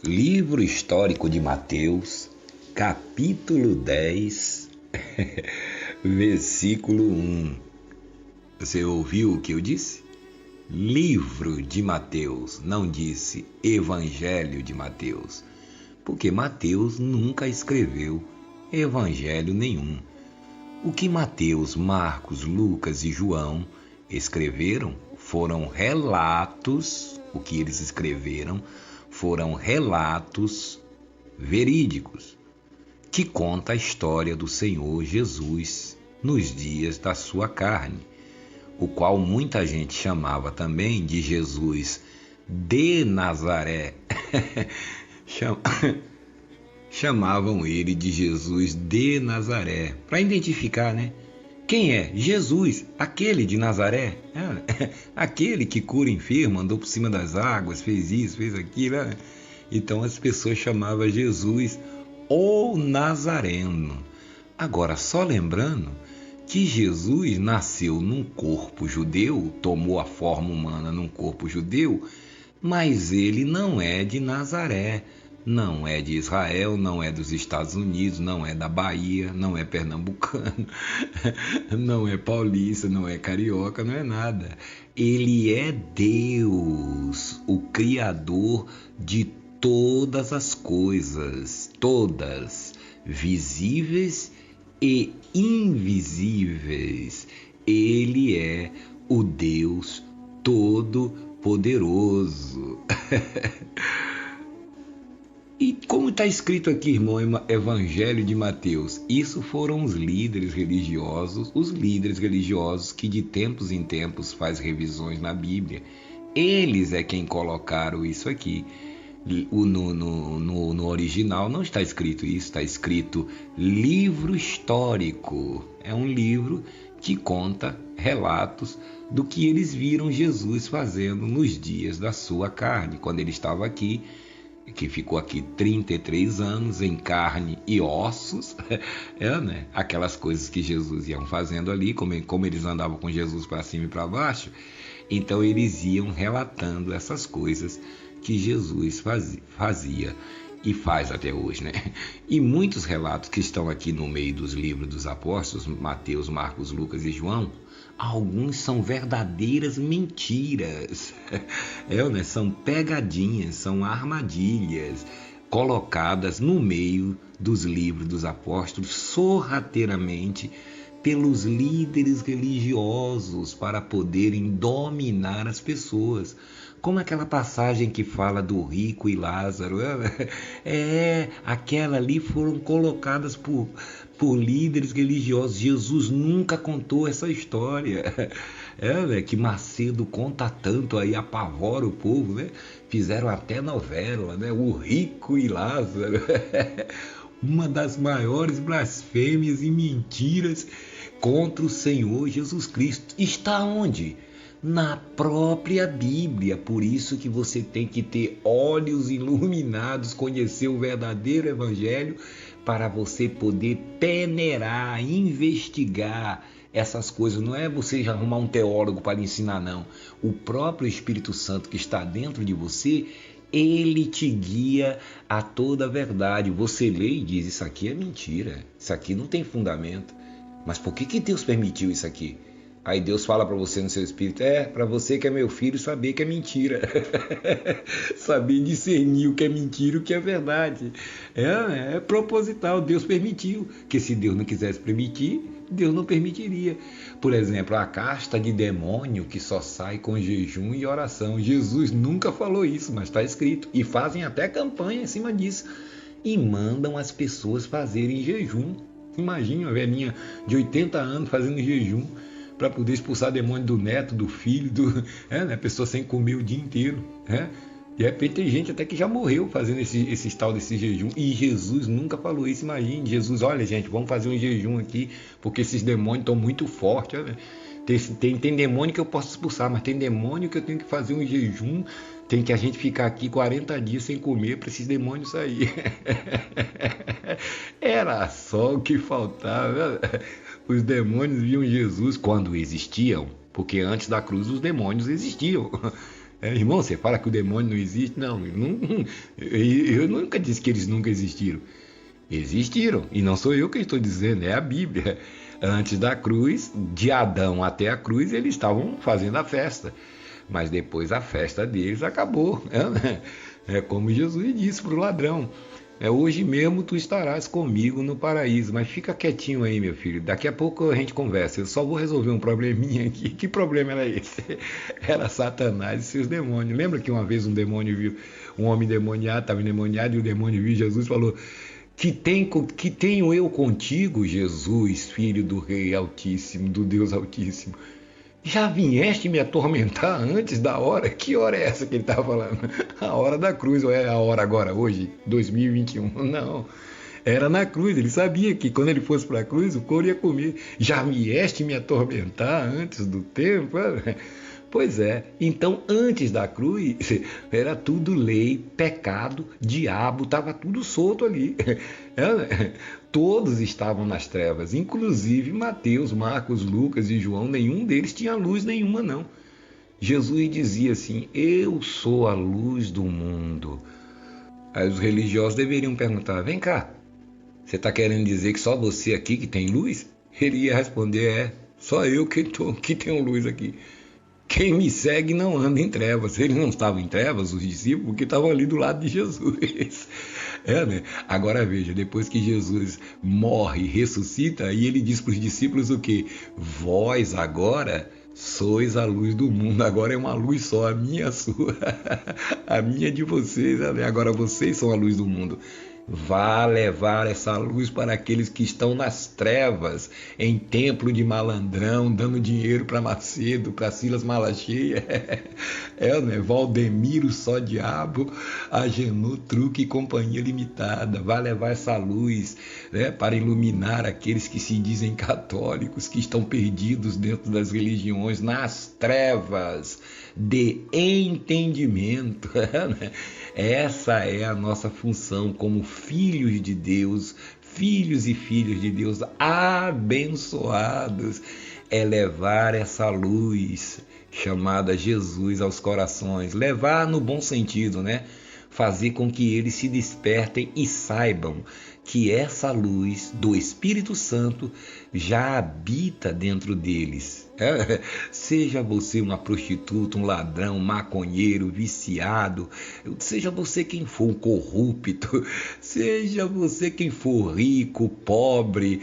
Livro histórico de Mateus, capítulo 10, versículo 1. Você ouviu o que eu disse? Livro de Mateus, não disse Evangelho de Mateus, porque Mateus nunca escreveu evangelho nenhum. O que Mateus, Marcos, Lucas e João escreveram foram relatos, o que eles escreveram foram relatos verídicos, que conta a história do Senhor Jesus nos dias da sua carne, o qual muita gente chamava também de Jesus de Nazaré. Chamavam ele de Jesus de Nazaré, para identificar, né? Quem é? Jesus, aquele de Nazaré, aquele que cura enfermo, andou por cima das águas, fez isso, fez aquilo. Então as pessoas chamavam Jesus o Nazareno. Agora, só lembrando que Jesus nasceu num corpo judeu, tomou a forma humana num corpo judeu, mas ele não é de Nazaré. Não é de Israel, não é dos Estados Unidos, não é da Bahia, não é pernambucano, não é paulista, não é carioca, não é nada. Ele é Deus, o Criador de todas as coisas, todas, visíveis e invisíveis. Ele é o Deus Todo-Poderoso. E como está escrito aqui, irmão, Evangelho de Mateus, isso foram os líderes religiosos que de tempos em tempos faz revisões na Bíblia. Eles é quem colocaram isso aqui. No original não está escrito isso, está escrito livro histórico. É um livro que conta relatos do que eles viram Jesus fazendo nos dias da sua carne, quando ele estava aqui, que ficou aqui 33 anos em carne e ossos, né? Aquelas coisas que Jesus iam fazendo ali, como eles andavam com Jesus para cima e para baixo, então eles iam relatando essas coisas que Jesus fazia e faz até hoje, né? E muitos relatos que estão aqui no meio dos livros dos apóstolos, Mateus, Marcos, Lucas e João, alguns são verdadeiras mentiras, né? São pegadinhas, são armadilhas colocadas no meio dos livros dos apóstolos sorrateiramente pelos líderes religiosos para poderem dominar as pessoas. Como aquela passagem que fala do rico e Lázaro, aquela ali foram colocadas por líderes religiosos. Jesus nunca contou essa história, que Macedo conta tanto aí, apavora o povo, né? Fizeram até novela, né? O rico e Lázaro, uma das maiores blasfêmias e mentiras contra o Senhor Jesus Cristo. Está onde? Na própria Bíblia. Por isso que você tem que ter olhos iluminados, conhecer o verdadeiro Evangelho, para você poder peneirar, investigar essas coisas. Não é você já arrumar um teólogo para ensinar, não. O próprio Espírito Santo que está dentro de você, ele te guia a toda a verdade. Você lê e diz, isso aqui é mentira, isso aqui não tem fundamento. Mas por que Deus permitiu isso aqui? Aí Deus fala para você no seu espírito, para você que é meu filho saber que é mentira. Saber discernir o que é mentira e o que é verdade. É proposital, Deus permitiu. Que se Deus não quisesse permitir, Deus não permitiria. Por exemplo, a casta de demônio que só sai com jejum e oração. Jesus nunca falou isso, mas está escrito. E fazem até campanha em cima disso. E mandam as pessoas fazerem jejum. Imagina uma velhinha de 80 anos fazendo jejum para poder expulsar demônio do neto, do filho, a pessoa sem comer o dia inteiro. De repente tem gente até que já morreu fazendo esse tal desse jejum. E Jesus nunca falou isso. Imagine, Jesus, olha gente, vamos fazer um jejum aqui, porque esses demônios estão muito fortes. Tem demônio que eu posso expulsar, mas tem demônio que eu tenho que fazer um jejum. Tem que a gente ficar aqui 40 dias sem comer para esses demônios sair. Era só o que faltava. Os demônios viam Jesus quando existiam, porque antes da cruz os demônios existiam. Irmão, você fala que o demônio não existe? Não, eu nunca disse que eles nunca existiram. Existiram, e não sou eu que estou dizendo, é a Bíblia. Antes da cruz, de Adão até a cruz, eles estavam fazendo a festa. Mas depois a festa deles acabou. É como Jesus disse para o ladrão: hoje mesmo tu estarás comigo no paraíso. Mas fica quietinho aí, meu filho. Daqui a pouco a gente conversa. Eu só vou resolver um probleminha aqui. Que problema era esse? Era Satanás e seus demônios. Lembra que uma vez um demônio viu um homem endemoniado, estava endemoniado, e o demônio viu Jesus e falou: que tenho eu contigo, Jesus, filho do Rei Altíssimo, do Deus Altíssimo? Já vieste me atormentar antes da hora? Que hora é essa que ele está falando? A hora da cruz, ou é a hora agora, hoje, 2021? Não, era na cruz. Ele sabia que quando ele fosse para a cruz, o couro ia comer. Já vieste me atormentar antes do tempo? Pois é, então antes da cruz era tudo lei, pecado, diabo, estava tudo solto ali. Todos estavam nas trevas, inclusive Mateus, Marcos, Lucas e João, nenhum deles tinha luz nenhuma não. Jesus dizia assim: eu sou a luz do mundo. Aí os religiosos deveriam perguntar: vem cá, você está querendo dizer que só você aqui que tem luz? Ele ia responder: só eu que tenho luz aqui. Quem me segue não anda em trevas. Eles não estavam em trevas, os discípulos, porque estavam ali do lado de Jesus. Né? Agora veja, depois que Jesus morre e ressuscita, aí ele diz para os discípulos o quê? Vós agora sois a luz do mundo. Agora é uma luz só, a minha e a sua. A minha é de vocês, agora vocês são a luz do mundo. Vá levar essa luz para aqueles que estão nas trevas, em templo de malandrão, dando dinheiro para Macedo, para Silas Malacheia, né? Valdemiro Só Diabo, Agenor Truque e Companhia Limitada. Vá levar essa luz, né, para iluminar aqueles que se dizem católicos, que estão perdidos dentro das religiões, nas trevas de entendimento. Essa é a nossa função como filhos de Deus, filhos e filhas de Deus abençoados, é levar essa luz chamada Jesus aos corações, levar no bom sentido, né? Fazer com que eles se despertem e saibam que essa luz do Espírito Santo já habita dentro deles. Seja você uma prostituta, um ladrão, um maconheiro, viciado, seja você quem for, um corrupto, seja você quem for rico, pobre,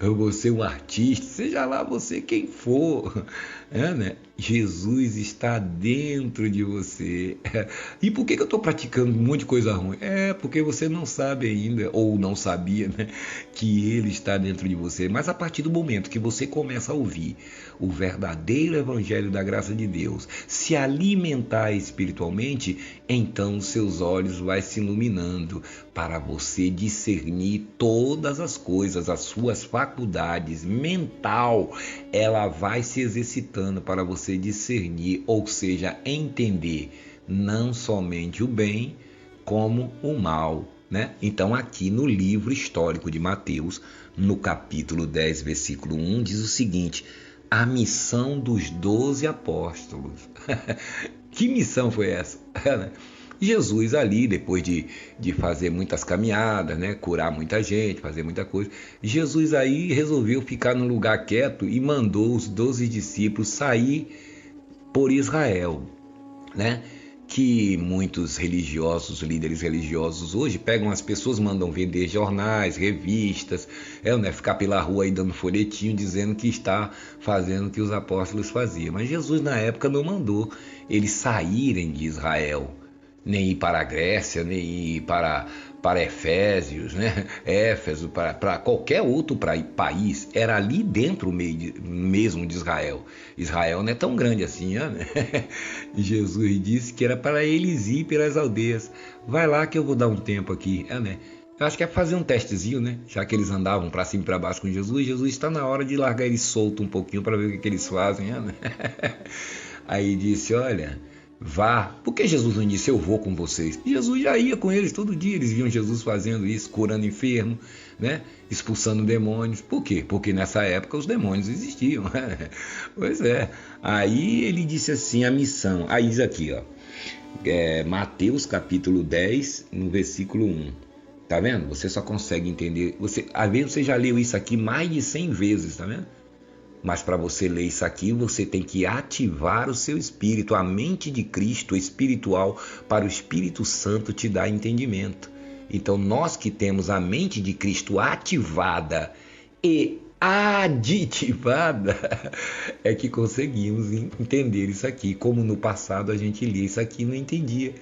você um artista, seja lá você quem for, né? Jesus está dentro de você. E por que eu estou praticando um monte de coisa ruim? Porque você não sabe ainda, ou não sabia, né, que Ele está dentro de você. Mas a partir do momento que você começa a ouvir o verdadeiro evangelho da graça de Deus, se alimentar espiritualmente, então os seus olhos vão se iluminando para você discernir todas as coisas, as suas faculdades mental, ela vai se exercitando para você discernir, ou seja, entender não somente o bem, como o mal, né? Então aqui no livro histórico de Mateus, no capítulo 10, versículo 1, diz o seguinte: a missão dos 12 apóstolos. Que missão foi essa? Jesus ali, depois de fazer muitas caminhadas, né, curar muita gente, fazer muita coisa, Jesus aí resolveu ficar num lugar quieto e mandou os 12 discípulos sair por Israel, né? Que muitos religiosos, líderes religiosos hoje pegam as pessoas, mandam vender jornais, revistas, né, ficar pela rua aí dando folhetinho dizendo que está fazendo o que os apóstolos faziam. Mas Jesus na época não mandou eles saírem de Israel, nem ir para a Grécia, nem ir para Efésios, né? Éfeso, para qualquer outro país. Era ali dentro mesmo de Israel. Israel não é tão grande assim, né? Jesus disse que era para eles ir pelas aldeias. Vai lá que eu vou dar um tempo aqui, né? Eu acho que é fazer um testezinho, né? Já que eles andavam para cima e para baixo com Jesus, Jesus está na hora de largar eles solto um pouquinho para ver o que eles fazem, né? Aí disse: olha, Vá. Por que Jesus não disse, eu vou com vocês? Jesus já ia com eles todo dia. Eles viam Jesus fazendo isso, curando enfermo, né? Expulsando demônios. Por quê? Porque nessa época os demônios existiam. Pois é. Aí ele disse assim, a missão. Aí diz aqui, ó. Mateus capítulo 10, no versículo 1. Tá vendo? Você só consegue entender. Às vezes você já leu isso aqui mais de 100 vezes, tá vendo? Mas para você ler isso aqui, você tem que ativar o seu espírito, a mente de Cristo espiritual, para o Espírito Santo te dar entendimento. Então, nós que temos a mente de Cristo ativada e aditivada, é que conseguimos entender isso aqui. Como no passado a gente lia isso aqui e não entendia.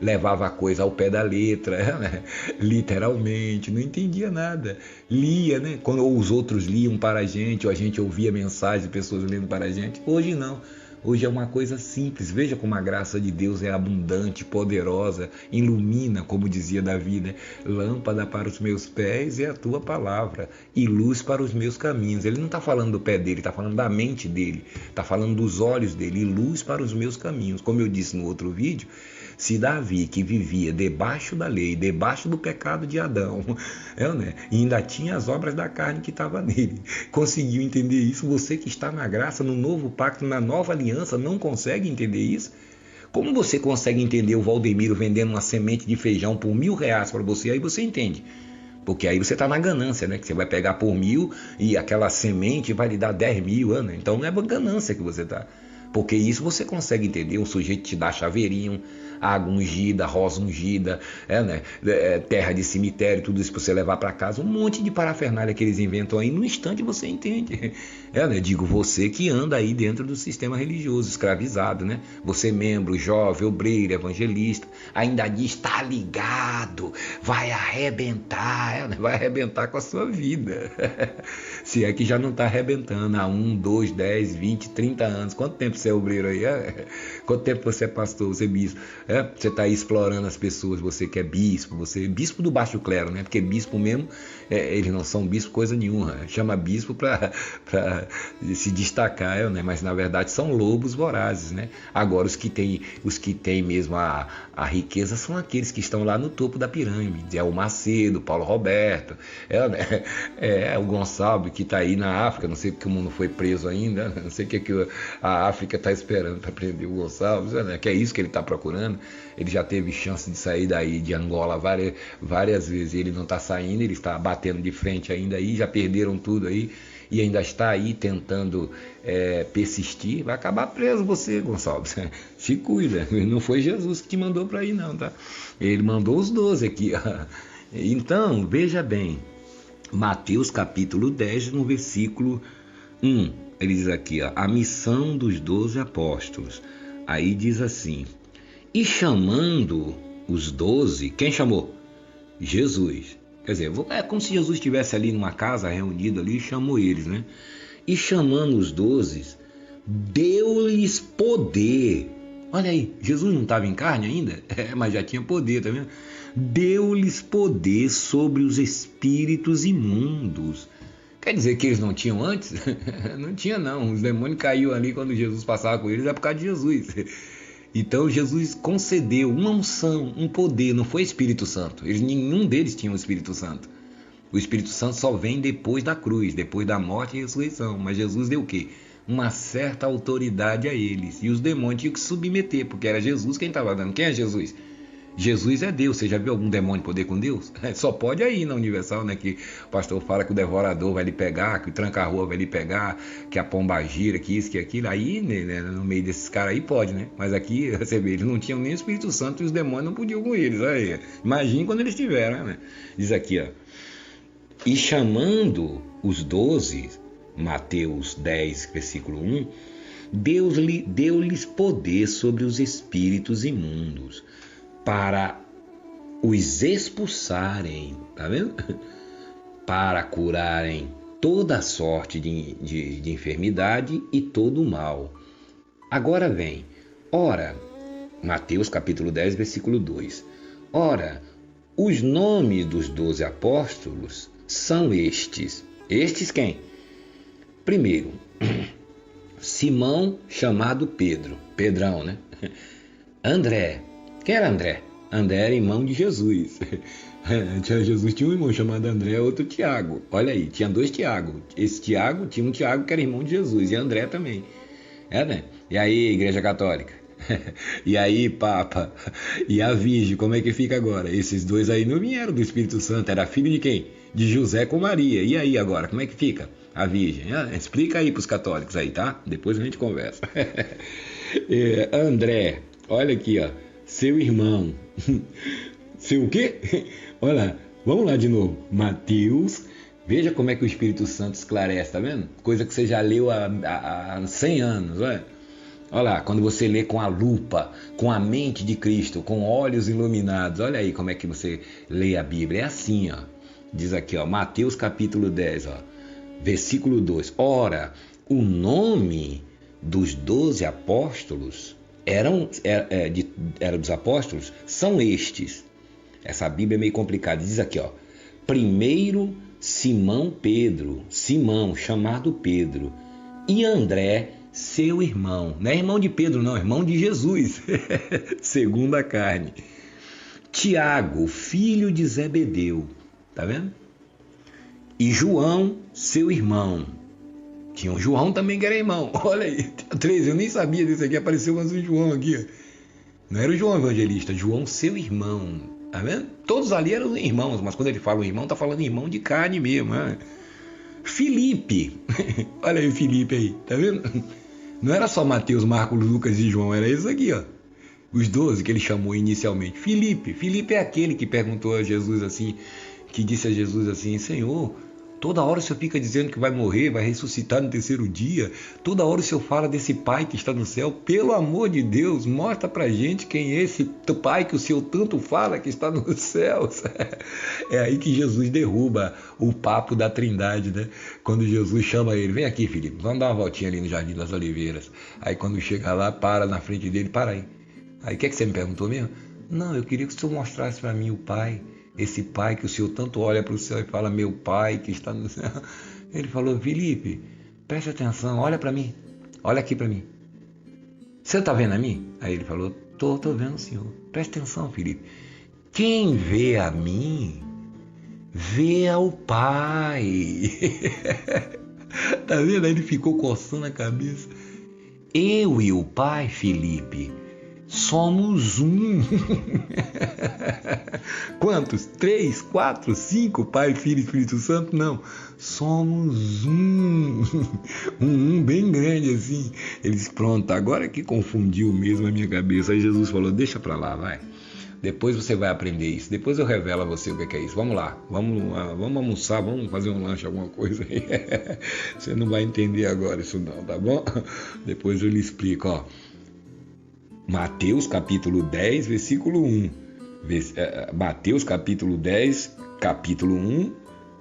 Levava a coisa ao pé da letra, né? Literalmente, não entendia nada. Lia, né? Quando os outros liam para a gente, ou a gente ouvia mensagens de pessoas lendo para a gente. Hoje não. Hoje é uma coisa simples. Veja como a graça de Deus é abundante, poderosa, ilumina, como dizia Davi, né? Lâmpada para os meus pés é a tua palavra e luz para os meus caminhos. Ele não está falando do pé dele, está falando da mente dele, está falando dos olhos dele, e luz para os meus caminhos. Como eu disse no outro vídeo, se Davi, que vivia debaixo da lei, debaixo do pecado de Adão, né? E ainda tinha as obras da carne que estava nele, conseguiu entender isso? Você que está na graça, no novo pacto, na nova aliança, não consegue entender isso? Como você consegue entender o Valdemiro vendendo uma semente de feijão por R$1.000 para você? Aí você entende. Porque aí você está na ganância, né? Que você vai pegar por 1.000 e aquela semente vai lhe dar 10.000, né? Então não é ganância que você está. Porque isso você consegue entender. Um sujeito te dá chaveirinho, água ungida, rosa ungida, né? Terra de cemitério, tudo isso para você levar para casa. Um monte de parafernália que eles inventam aí. No instante você entende. Né? Digo, você que anda aí dentro do sistema religioso, escravizado, né? Você membro, jovem, obreiro, evangelista, ainda diz, está ligado, vai arrebentar, né? Vai arrebentar com a sua vida. Se é que já não está arrebentando há 1, 2, 10, 20, 30 anos. Quanto tempo você é obreiro aí? Quanto tempo você é pastor, você é bispo? Você está aí explorando as pessoas, você que é bispo, você é bispo do baixo clero, né? Porque bispo mesmo, eles não são bispo coisa nenhuma. Chama bispo para se destacar, né? Mas na verdade são lobos vorazes, né? Agora os que têm mesmo a riqueza são aqueles que estão lá no topo da pirâmide. É o Macedo, o Paulo Roberto, né? O Gonçalves que está aí na África, não sei porque o mundo foi preso ainda, não sei o que a África está esperando para prender o Gonçalves, né? Que é isso que ele está procurando. Ele já teve chance de sair daí de Angola várias vezes, ele não está saindo, ele está batendo de frente ainda aí, já perderam tudo aí e ainda está aí tentando persistir. Vai acabar preso você, Gonçalves. Se cuida, não foi Jesus que te mandou para ir não, tá? Ele mandou os 12 aqui. Então, veja bem, Mateus capítulo 10, no versículo 1, ele diz aqui, ó, a missão dos 12 apóstolos. Aí diz assim, e chamando os 12, quem chamou? Jesus. Quer dizer, é como se Jesus estivesse ali numa casa, reunido ali, e chamou eles, né? E chamando os 12, deu-lhes poder. Olha aí, Jesus não estava em carne ainda? Mas já tinha poder, tá vendo? Deu-lhes poder sobre os espíritos imundos. Quer dizer que eles não tinham antes? Não tinha não, os demônios caíam ali quando Jesus passava com eles, é por causa de Jesus. Então Jesus concedeu uma unção, um poder, não foi Espírito Santo. Nenhum deles tinha o Espírito Santo. O Espírito Santo só vem depois da cruz, depois da morte e ressurreição. Mas Jesus deu o quê? Uma certa autoridade a eles. E os demônios tinham que se submeter, porque era Jesus quem estava dando. Quem é Jesus? Jesus é Deus. Você já viu algum demônio poder com Deus? Só pode aí na Universal, né? Que o pastor fala que o devorador vai lhe pegar, que o tranca-rua vai lhe pegar, que a pomba gira, que isso, que aquilo. Aí, né, no meio desses caras aí pode, né? Mas aqui, você vê, eles não tinham nem o Espírito Santo e os demônios não podiam com eles. Aí. Imagine quando eles tiveram, né? Diz aqui, ó. E chamando os 12, Mateus 10, versículo 1, deu-lhes poder sobre os espíritos imundos, para os expulsarem, tá vendo? Para curarem toda sorte de enfermidade e todo o mal. Agora vem, ora, Mateus capítulo 10, versículo 2. Ora, os nomes dos 12 apóstolos são estes. Estes quem? Primeiro, Simão, chamado Pedro, Pedrão, né? André. Quem era André? André era irmão de Jesus. Jesus tinha um irmão chamado André, outro Tiago. Olha aí, tinha 2 Tiago. Esse Tiago, tinha um Tiago que era irmão de Jesus, e André também. Né? E aí, Igreja Católica? E aí, Papa? E a Virgem, como é que fica agora? Esses 2 aí não vieram do Espírito Santo, era filho de quem? De José com Maria. E aí agora, como é que fica a Virgem? Explica aí pros católicos aí, tá? Depois a gente conversa. André, olha aqui, ó. Seu irmão. Seu o quê? Olha lá, vamos lá de novo. Mateus, veja como é que o Espírito Santo esclarece, tá vendo? Coisa que você já leu há 100 anos, olha. Olha lá, quando você lê com a lupa, com a mente de Cristo, com olhos iluminados, olha aí como é que você lê a Bíblia. É assim, ó. Diz aqui, ó, Mateus capítulo 10, ó, versículo 2. Ora, o nome dos 12 apóstolos eram dos apóstolos, são estes. Essa Bíblia é meio complicada. Diz aqui, ó. Primeiro, Simão Pedro, Simão, chamado Pedro, e André, seu irmão. Não é irmão de Pedro, não, é irmão de Jesus, segundo a carne. Tiago, filho de Zebedeu, tá vendo? E João, seu irmão. Tinha um João também que era irmão. Olha aí, 13, eu nem sabia disso aqui, apareceu mais um João aqui, ó. Não era o João Evangelista, João, seu irmão. Tá vendo? Todos ali eram irmãos, mas quando ele fala irmão, tá falando irmão de carne mesmo. Né? Filipe. Olha aí o Filipe aí, tá vendo? Não era só Mateus, Marcos, Lucas e João, era isso aqui, ó. Os 12 que ele chamou inicialmente. Filipe é aquele que perguntou a Jesus assim, que disse a Jesus assim, Senhor, toda hora o Senhor fica dizendo que vai morrer, vai ressuscitar no 3º dia. Toda hora o Senhor fala desse Pai que está no céu. Pelo amor de Deus, mostra pra gente quem é esse Pai que o Senhor tanto fala que está nos céus. É aí que Jesus derruba o papo da Trindade, né? Quando Jesus chama ele, vem aqui, Filipe, vamos dar uma voltinha ali no Jardim das Oliveiras. Aí quando chega lá, para na frente dele, para aí. Aí o que é que você me perguntou mesmo? Não, eu queria que o Senhor mostrasse para mim o Pai. Esse Pai que o Senhor tanto olha para o céu e fala, meu Pai que está no céu. Ele falou, Filipe, preste atenção, olha para mim, olha aqui para mim. Você está vendo a mim? Aí ele falou, tô vendo o Senhor. Preste atenção, Filipe. Quem vê a mim, vê ao Pai. Tá vendo? Aí ele ficou coçando a cabeça. Eu e o Pai, Filipe, somos um. Quantos? 3, 4, 5, Pai, Filho e Espírito Santo? Não. Somos um. Um bem grande assim. Eles, pronto, agora que confundiu mesmo a minha cabeça. Aí Jesus falou, deixa pra lá, vai. Depois você vai aprender isso. Depois eu revelo a você o que é isso. Vamos lá. Vamos almoçar, vamos fazer um lanche, alguma coisa aí. Você não vai entender agora isso não, tá bom? Depois eu lhe explico, ó. Mateus capítulo 10, versículo 1. Mateus capítulo 10, capítulo 1.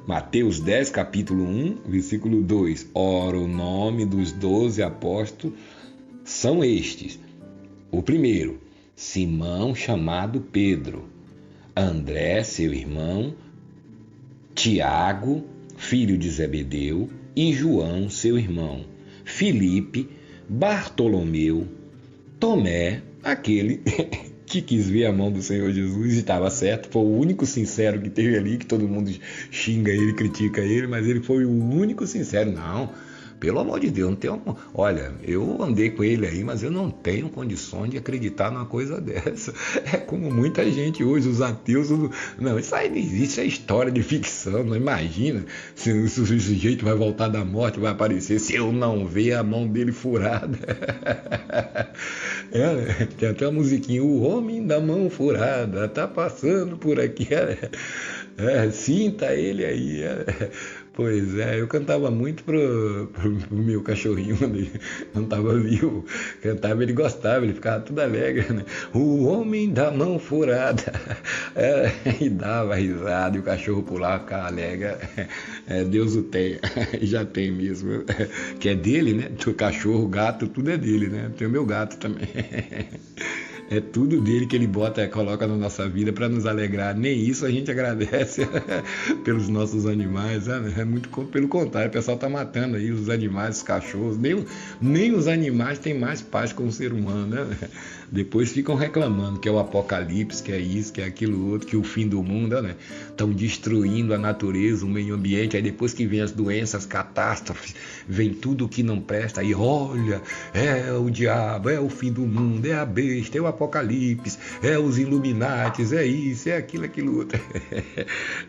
Mateus 10, capítulo 1, versículo 2. Ora, o nome dos 12 apóstolos são estes. O primeiro, Simão, chamado Pedro. André, seu irmão. Tiago, filho de Zebedeu. E João, seu irmão. Filipe, Bartolomeu, Tomé, aquele que quis ver a mão do Senhor Jesus e estava certo, foi o único sincero que teve ali, que todo mundo xinga ele, critica ele, mas ele foi o único sincero. Não, pelo amor de Deus, não tenho... Olha, eu andei com ele aí, mas eu não tenho condições de acreditar numa coisa dessa. É como muita gente hoje, os ateus... Não, isso aí não existe, isso é história de ficção, não imagina se o sujeito vai voltar da morte, vai aparecer, se eu não ver a mão dele furada. Tem até uma musiquinha, o homem da mão furada tá passando por aqui, sinta ele aí. Pois é, eu cantava muito pro meu cachorrinho quando ele não estava vivo. Cantava, ele gostava, ele ficava tudo alegre, né? O homem da mão furada. E dava risada, e o cachorro pulava, ficava alegre. Deus o tenha, já tem mesmo. Que é dele, né? O cachorro, o gato, tudo é dele, né? Tem o meu gato também. É tudo dele que ele bota, coloca na nossa vida para nos alegrar. Nem isso a gente agradece pelos nossos animais. É muito pelo contrário, o pessoal está matando aí os animais, os cachorros. Nem os animais têm mais paz com o ser humano, né? Depois ficam reclamando que é o apocalipse, que é isso, que é aquilo outro, que é o fim do mundo, né? Estão destruindo a natureza, o meio ambiente. Aí depois que vem as doenças, as catástrofes, vem tudo que não presta. Aí olha, é o diabo, é o fim do mundo, é a besta, é o apocalipse, é os Illuminates, é isso, é aquilo, aquilo outro.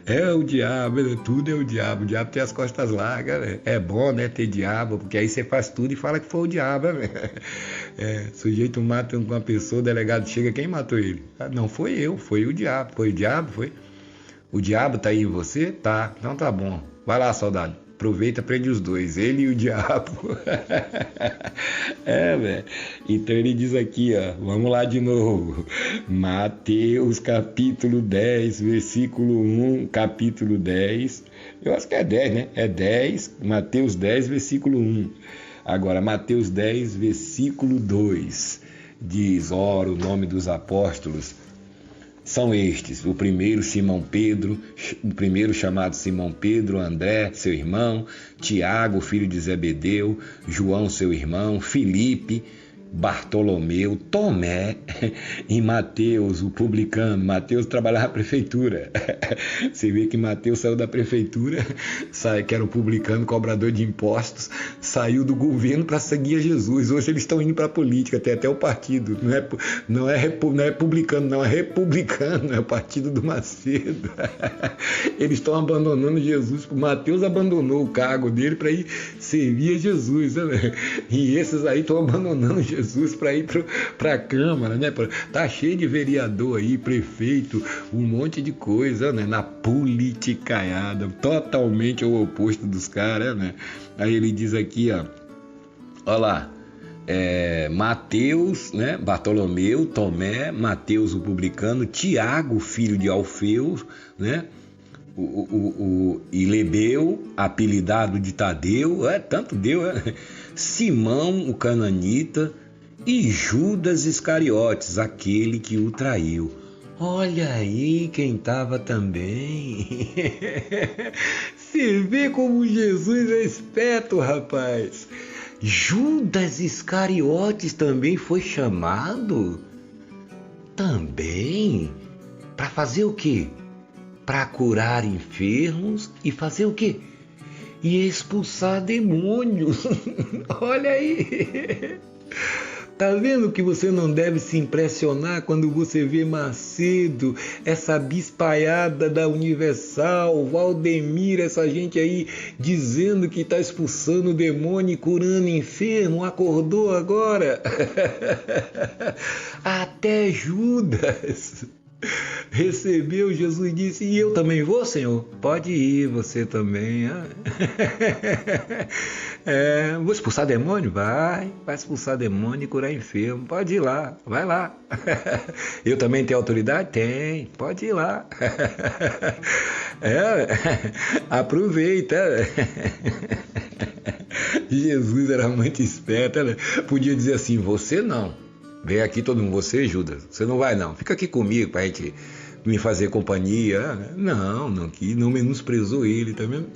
É o diabo, tudo é o diabo. O diabo tem as costas largas, né? É bom, né, ter diabo, porque aí você faz tudo e fala que foi o diabo, né? Sujeito mata uma pessoa, o delegado chega, quem matou ele? Ah, não, foi eu, foi o diabo. Foi o diabo, foi? O diabo tá aí em você? Tá, então tá bom. Vai lá, soldado. Aproveita, prende os dois, ele e o diabo. Velho. Então ele diz aqui, ó, vamos lá de novo. Mateus capítulo 10, versículo 1, capítulo 10. Eu acho que é 10, né? É 10, Mateus 10, versículo 1. Agora, Mateus 10, versículo 2. Diz, ora, o nome dos apóstolos são estes: o primeiro Simão Pedro, o primeiro chamado Simão Pedro, André, seu irmão, Tiago, filho de Zebedeu, João, seu irmão, Filipe, Bartolomeu, Tomé e Mateus, o publicano. Mateus trabalhava na prefeitura. Você vê que Mateus saiu da prefeitura, que era o publicano, cobrador de impostos, saiu do governo para seguir a Jesus. Hoje eles estão indo para a política, tem até o partido. Não é republicano, não, é republicano, é o partido do Macedo. Eles estão abandonando Jesus. Mateus abandonou o cargo dele para ir servir a Jesus, né? E esses aí estão abandonando Jesus para ir para a Câmara, né? Tá cheio de vereador aí, prefeito, um monte de coisa, né? Na politicaiada, totalmente o oposto dos caras, né? Aí ele diz aqui, ó, olha lá, Mateus, né? Bartolomeu, Tomé, Mateus o publicano, Tiago, filho de Alfeu, né? E Lebeu, apelidado de Tadeu, tanto deu, Simão, o cananita, e Judas Iscariotes, aquele que o traiu. Olha aí quem estava também. Você vê como Jesus é esperto, rapaz. Judas Iscariotes também foi chamado? Também? Para fazer o quê? Para curar enfermos e fazer o quê? E expulsar demônios. Olha aí. Tá vendo que você não deve se impressionar quando você vê Macedo, essa bispaiada da Universal, Valdemir, essa gente aí dizendo que está expulsando o demônio e curando enfermo, acordou agora? Até Judas recebeu, Jesus disse, e eu também vou, Senhor? Pode ir, você também. Vou expulsar demônio? Vai expulsar demônio e curar enfermo, pode ir lá, vai lá. Eu também tenho autoridade? Tem, pode ir lá. Aproveita. Jesus era muito esperto, né? Podia dizer assim, você não. Vem aqui todo mundo, você, Judas, você não vai não, fica aqui comigo pra gente me fazer companhia. Não menosprezou ele, tá vendo?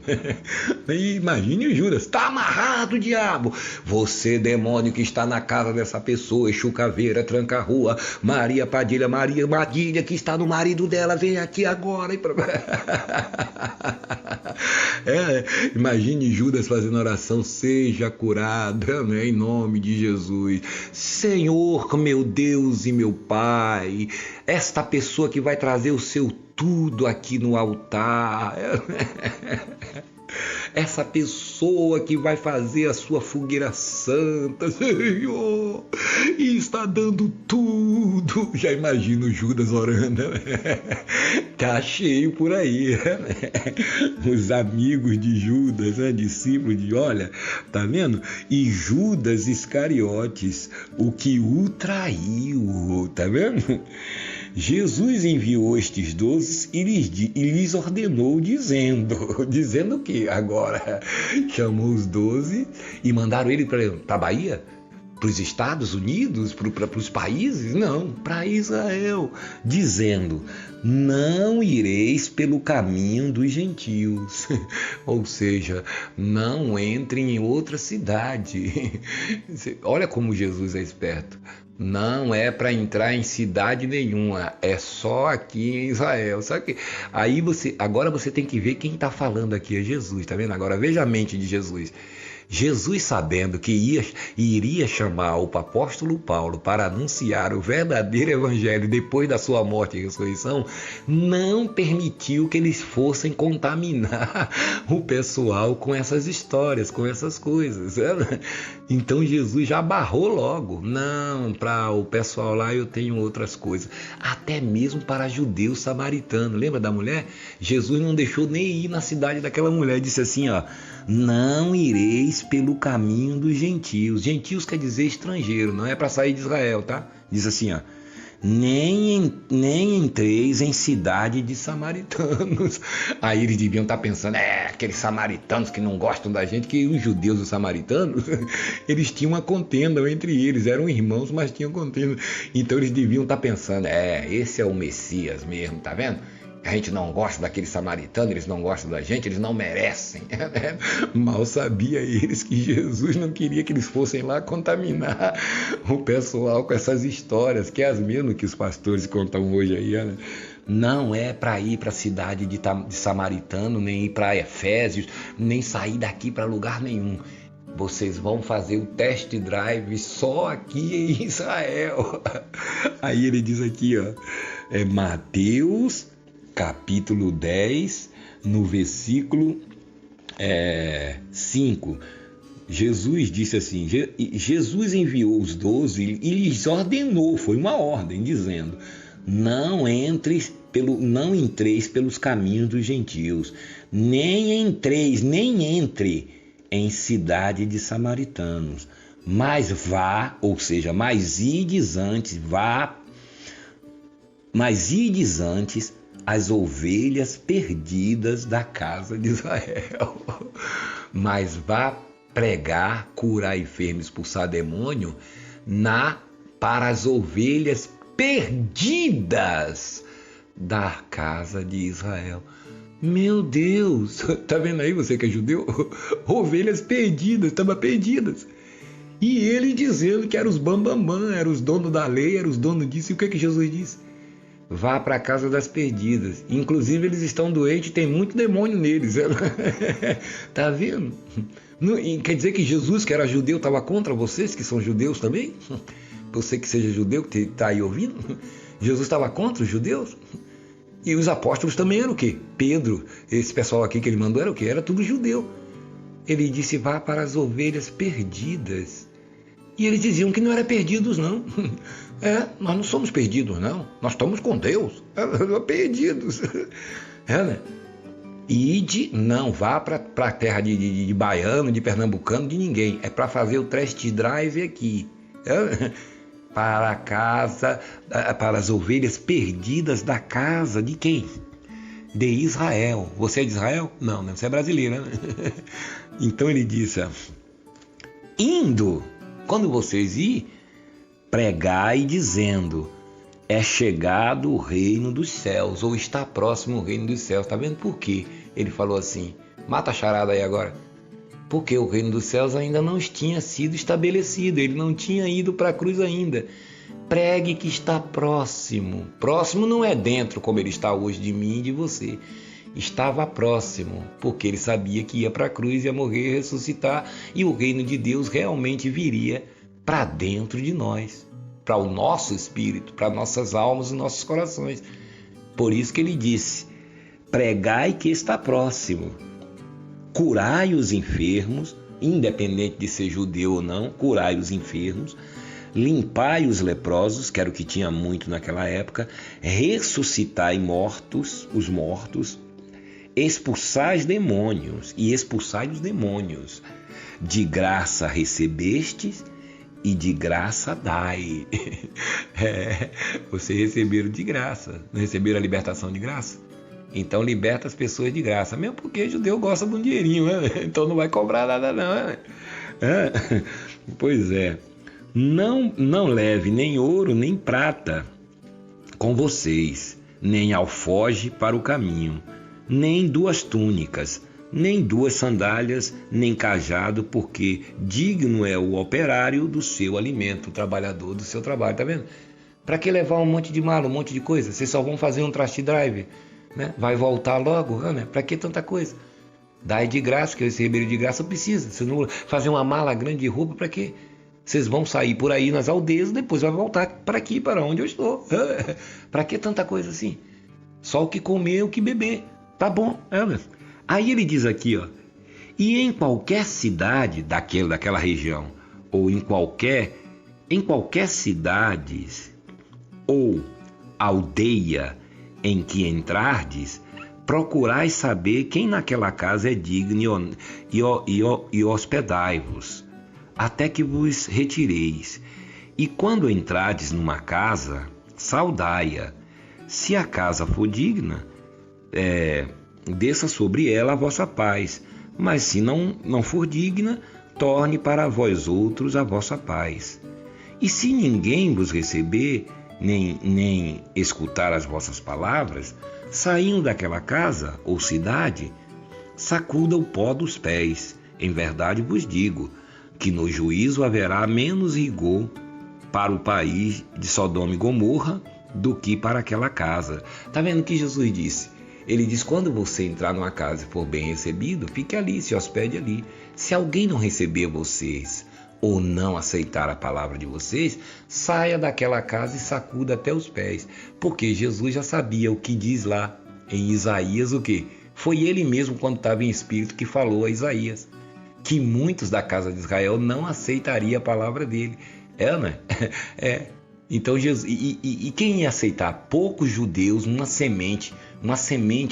Imagine o Judas, tá amarrado, diabo, você, demônio que está na casa dessa pessoa, Exu Caveira, Tranca-Rua, Maria Padilha, Maria Madilha que está no marido dela, vem aqui agora. Imagine Judas fazendo oração, seja curado, né, em nome de Jesus. Senhor, meu Deus e meu Pai, esta pessoa que vai trazer o seu tudo aqui no altar, essa pessoa que vai fazer a sua fogueira santa, Senhor, e está dando tudo. Já imagino Judas orando, tá cheio por aí, os amigos de Judas, discípulos de, olha, tá vendo? E Judas Iscariotes, o que o traiu, tá vendo? Jesus enviou estes 12 e lhes ordenou, dizendo que agora chamou os 12 e mandaram ele para a Bahia, para os Estados Unidos, para os países? Não, para Israel, dizendo, não ireis pelo caminho dos gentios, ou seja, não entrem em outra cidade. Olha como Jesus é esperto. Não é para entrar em cidade nenhuma, é só aqui em Israel. Só que aí agora você tem que ver quem está falando aqui é Jesus, tá vendo? Agora veja a mente de Jesus. Jesus, sabendo que iria chamar o apóstolo Paulo para anunciar o verdadeiro evangelho depois da sua morte e ressurreição, não permitiu que eles fossem contaminar o pessoal com essas histórias, com essas coisas. Então Jesus já barrou logo. Não, para o pessoal lá eu tenho outras coisas. Até mesmo para judeus samaritanos. Lembra da mulher? Jesus não deixou nem ir na cidade daquela mulher. Disse assim, ó: não ireis pelo caminho dos gentios. Gentios quer dizer estrangeiro, não é para sair de Israel, tá? Diz assim, ó: nem entreis em cidade de samaritanos. Aí eles deviam estar pensando, aqueles samaritanos que não gostam da gente, que os judeus e os samaritanos, eles tinham uma contenda entre eles, eram irmãos, mas tinham contenda. Então eles deviam estar pensando, esse é o Messias mesmo, tá vendo? A gente não gosta daqueles samaritanos, eles não gostam da gente, eles não merecem. Mal sabia eles que Jesus não queria que eles fossem lá contaminar o pessoal com essas histórias, que é as mesmas que os pastores contam hoje aí, né? Não é para ir para a cidade de Samaritano, nem ir para Efésios, nem sair daqui para lugar nenhum. Vocês vão fazer o test drive só aqui em Israel. Aí ele diz aqui, ó, Mateus capítulo 10, no versículo 5, Jesus disse assim, Jesus enviou os 12 e lhes ordenou, foi uma ordem, dizendo, não entreis pelos caminhos dos gentios, nem entre em cidade de samaritanos, mas ides antes as ovelhas perdidas da casa de Israel. Mas vá pregar, curar enfermos, expulsar demônio para as ovelhas perdidas da casa de Israel. Meu Deus, tá vendo aí você que é judeu? Ovelhas perdidas, estavam perdidas. E ele dizendo que eram os bambambam, eram os donos da lei, eram os donos disso. E o que Jesus disse? Vá para a casa das perdidas. Inclusive eles estão doentes, tem muito demônio neles. Tá vendo? Quer dizer que Jesus, que era judeu, estava contra vocês que são judeus também? Você que seja judeu, que está aí ouvindo? Jesus estava contra os judeus? E os apóstolos também eram o quê? Pedro, esse pessoal aqui que ele mandou era o quê? Era tudo judeu. Ele disse, vá para as ovelhas perdidas. E eles diziam que não eram perdidos, não. Nós não somos perdidos, não. Nós estamos com Deus. Perdidos. Né? Não vá para a terra de baiano, de pernambucano, de ninguém. É para fazer o test drive aqui. Para a casa, para as ovelhas perdidas da casa de quem? De Israel. Você é de Israel? Não, você é brasileira. Né? Então ele disse, indo, quando vocês ir, pregai dizendo, é chegado o reino dos céus, ou está próximo o reino dos céus. Está vendo por quê? Ele falou assim, mata a charada aí agora. Porque o reino dos céus ainda não tinha sido estabelecido, ele não tinha ido para a cruz ainda. Pregue que está próximo. Próximo não é dentro, como ele está hoje de mim e de você. Estava próximo, porque ele sabia que ia para a cruz, ia morrer, ressuscitar, e o reino de Deus realmente viria para dentro de nós, para o nosso espírito, para nossas almas e nossos corações. Por isso que ele disse, pregai que está próximo. Curai os enfermos, independente de ser judeu ou não, curai os enfermos, limpai os leprosos, que era o que tinha muito naquela época, ressuscitai os mortos, expulsai os demônios, e expulsai os demônios. De graça recebestes e de graça dai. Vocês receberam de graça, não receberam a libertação de graça? Então liberta as pessoas de graça, mesmo porque judeu gosta de um dinheirinho, né? Então não vai cobrar nada não. Né? Pois é, não leve nem ouro nem prata com vocês, nem alforje para o caminho, nem 2 túnicas, nem 2 sandálias, nem cajado, porque digno é o operário do seu alimento, o trabalhador do seu trabalho, tá vendo? Para que levar um monte de mala, um monte de coisa? Vocês só vão fazer um trash drive, né? Vai voltar logo, né? Para que tanta coisa? Dai de graça, que esse receberam de graça precisa. Vocês não vão fazer uma mala grande de roupa para quê? Vocês vão sair por aí nas aldeias, depois vai voltar para aqui, para onde eu estou. Para que tanta coisa assim? Só o que comer, o que beber. Tá bom, Aí ele diz aqui, ó, e em qualquer cidade daquela região, ou em qualquer cidade ou aldeia em que entrardes, procurai saber quem naquela casa é digno e hospedai-vos, até que vos retireis. E quando entrardes numa casa, saudai-a. Se a casa for digna, desça sobre ela a vossa paz, mas se não for digna, torne para vós outros a vossa paz. E se ninguém vos receber, nem escutar as vossas palavras, saindo daquela casa ou cidade, sacuda o pó dos pés. Em verdade vos digo, que no juízo haverá menos rigor para o país de Sodoma e Gomorra do que para aquela casa. Está vendo o que Jesus disse? Ele diz, quando você entrar numa casa e for bem recebido, fique ali, se hospede ali. Se alguém não receber vocês ou não aceitar a palavra de vocês, saia daquela casa e sacuda até os pés. Porque Jesus já sabia o que diz lá em Isaías, o quê? Foi ele mesmo, quando estava em espírito, que falou a Isaías que muitos da casa de Israel não aceitariam a palavra dele. Né? Então Jesus, e quem ia aceitar? Poucos judeus, uma semente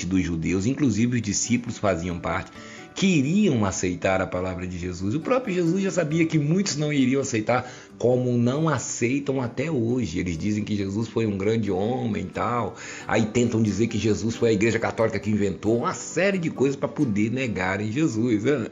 dos judeus, inclusive os discípulos faziam parte, que iriam aceitar a palavra de Jesus. O próprio Jesus já sabia que muitos não iriam aceitar, como não aceitam até hoje. Eles dizem que Jesus foi um grande homem e tal, aí tentam dizer que Jesus foi a igreja católica que inventou uma série de coisas para poder negarem Jesus. Né?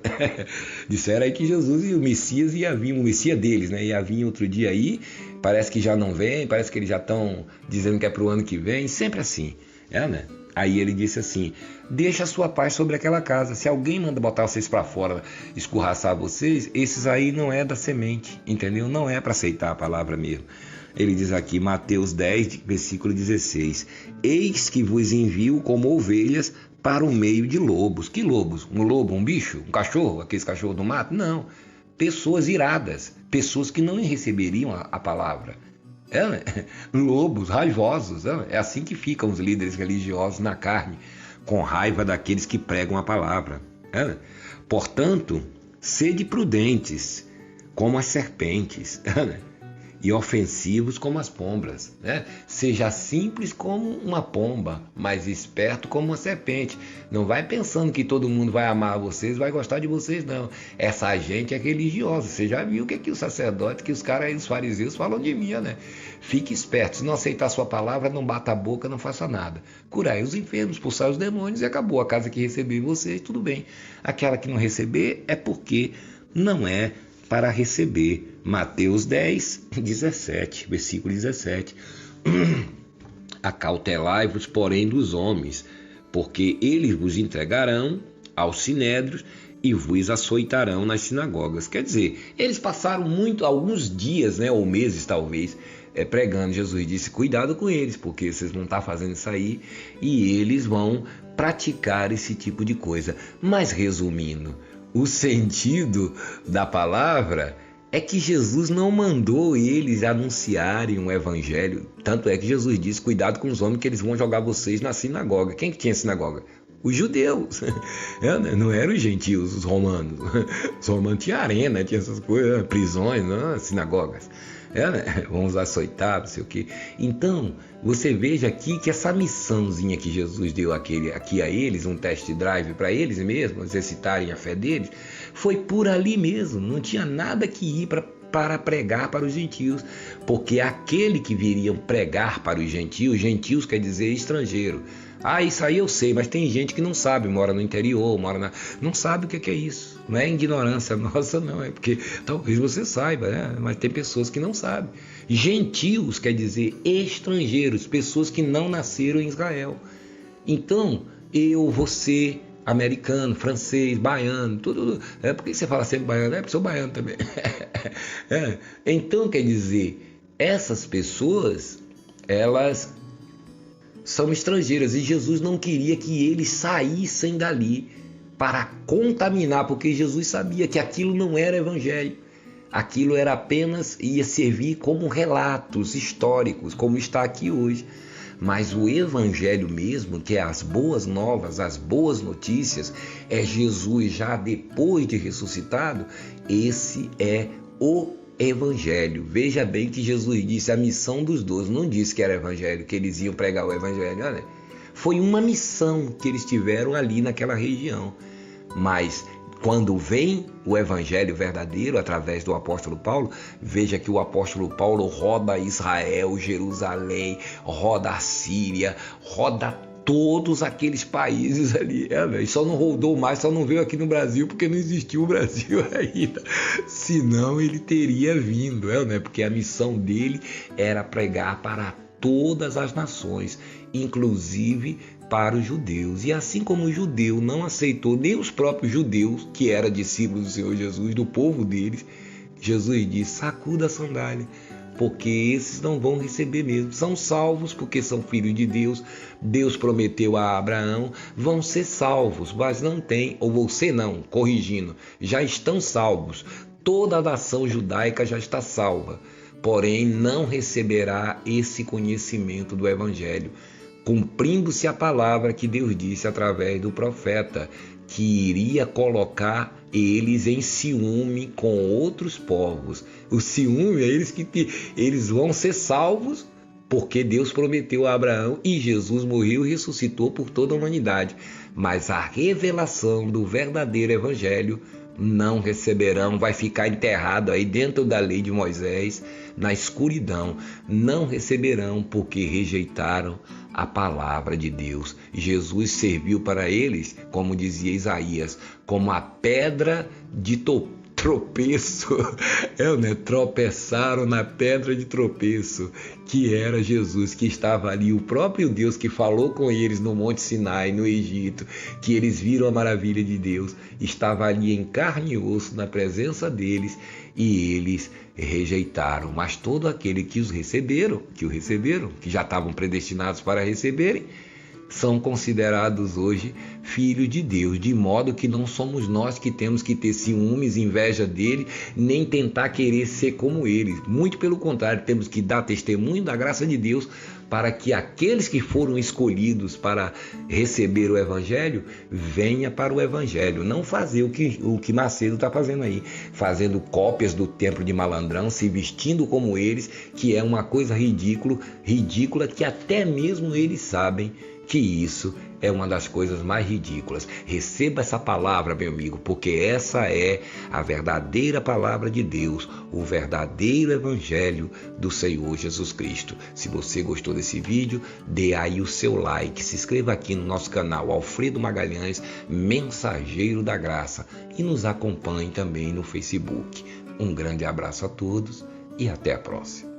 Disseram aí que Jesus e o Messias ia vir, o Messias deles, né? Ia vir outro dia aí, parece que já não vem, parece que eles já estão dizendo que é para o ano que vem, sempre assim, né? Aí ele disse assim, deixa a sua paz sobre aquela casa. Se alguém manda botar vocês para fora, escorraçar vocês, esses aí não é da semente, entendeu? Não é para aceitar a palavra mesmo. Ele diz aqui, Mateus 10, versículo 16, eis que vos envio como ovelhas para o meio de lobos. Que lobos? Um lobo, um bicho, um cachorro, aqueles cachorros do mato? Não, pessoas iradas, pessoas que não receberiam a palavra. Né? Lobos raivosos, é assim que ficam os líderes religiosos na carne, com raiva daqueles que pregam a palavra. Né? Portanto, sede prudentes como as serpentes, né? E ofensivos como as pombas. Né? Seja simples como uma pomba, mas esperto como uma serpente. Não vai pensando que todo mundo vai amar vocês, vai gostar de vocês, não. Essa gente é religiosa. Você já viu o que os sacerdotes, que os caras aí, os fariseus, falam de mim, né? Fique esperto. Se não aceitar a sua palavra, não bata a boca, não faça nada. Curai os enfermos, expulsar os demônios e acabou. A casa que receber vocês, tudo bem. Aquela que não receber é porque não é para receber. Mateus 10, 17, versículo 17. Acautelai-vos, porém, dos homens, porque eles vos entregarão aos sinédrios e vos açoitarão nas sinagogas. Quer dizer, eles passaram alguns dias, né, ou meses talvez, pregando. Jesus disse, cuidado com eles, porque vocês vão estar fazendo isso aí e eles vão praticar esse tipo de coisa. Mas resumindo, o sentido da palavra é que Jesus não mandou eles anunciarem um evangelho. Tanto é que Jesus disse, cuidado com os homens que eles vão jogar vocês na sinagoga. Quem que tinha sinagoga? Os judeus. Não eram os gentios, os romanos. Os romanos tinham arena, tinha essas coisas, prisões, não, sinagogas. Vamos açoitar, não sei o quê. Então, você veja aqui que essa missãozinha que Jesus deu aqui a eles, um test drive para eles mesmos, exercitarem a fé deles, foi por ali mesmo. Não tinha nada que ir para pregar para os gentios, porque aquele que viriam pregar para os gentios quer dizer estrangeiro. Isso aí eu sei, mas tem gente que não sabe, mora no interior, não sabe o que é isso. Não é ignorância nossa, não, é porque talvez você saiba, né? Mas tem pessoas que não sabem. Gentios quer dizer estrangeiros, pessoas que não nasceram em Israel. Então, eu, você, americano, francês, baiano, tudo. Por que você fala sempre baiano? Porque sou baiano também. Então, quer dizer, essas pessoas, elas são estrangeiras e Jesus não queria que eles saíssem dali para contaminar, porque Jesus sabia que aquilo não era evangelho. Aquilo era apenas, ia servir como relatos históricos, como está aqui hoje. Mas o evangelho mesmo, que é as boas novas, as boas notícias, é Jesus já depois de ressuscitado, esse é o evangelho. Veja bem que Jesus disse a missão dos 12, não disse que era evangelho, que eles iam pregar o evangelho, olha. Foi uma missão que eles tiveram ali naquela região. Mas quando vem o evangelho verdadeiro através do apóstolo Paulo, veja que o apóstolo Paulo roda Israel, Jerusalém, roda a Síria, roda todos aqueles países ali, e só não rodou mais, só não veio aqui no Brasil porque não existiu o Brasil ainda, senão ele teria vindo, porque a missão dele era pregar para todas as nações, inclusive para os judeus. E assim como o judeu não aceitou, nem os próprios judeus, que eram discípulos do Senhor Jesus, do povo deles, Jesus disse: sacuda a sandália, porque esses não vão receber mesmo. São salvos porque são filhos de Deus. Deus prometeu a Abraão, vão ser salvos, mas não tem, ou você não, corrigindo, já estão salvos. Toda a nação judaica já está salva, porém não receberá esse conhecimento do evangelho, cumprindo-se a palavra que Deus disse através do profeta, que iria colocar eles em ciúme com outros povos. O ciúme é eles vão ser salvos porque Deus prometeu a Abraão e Jesus morreu e ressuscitou por toda a humanidade. Mas a revelação do verdadeiro evangelho não receberão, vai ficar enterrado aí dentro da lei de Moisés, na escuridão. Não receberão porque rejeitaram a palavra de Deus. Jesus serviu para eles, como dizia Isaías, como a pedra de tropeço. Tropeçaram na pedra de tropeço, que era Jesus, que estava ali, o próprio Deus que falou com eles no Monte Sinai, no Egito, que eles viram a maravilha de Deus, estava ali em carne e osso, na presença deles, e eles rejeitaram. Mas todo aquele que o receberam, que já estavam predestinados para receberem, são considerados hoje filhos de Deus, de modo que não somos nós que temos que ter ciúmes, inveja dele, nem tentar querer ser como ele. Muito pelo contrário, temos que dar testemunho da graça de Deus para que aqueles que foram escolhidos para receber o evangelho, venha para o evangelho. Não fazer o que Macedo está fazendo aí, fazendo cópias do templo de malandrão, se vestindo como eles, que é uma coisa ridícula que até mesmo eles sabem que isso é uma das coisas mais ridículas. Receba essa palavra, meu amigo, porque essa é a verdadeira palavra de Deus, o verdadeiro evangelho do Senhor Jesus Cristo. Se você gostou desse vídeo, dê aí o seu like, se inscreva aqui no nosso canal Alfredo Magalhães, Mensageiro da Graça, e nos acompanhe também no Facebook. Um grande abraço a todos e até a próxima.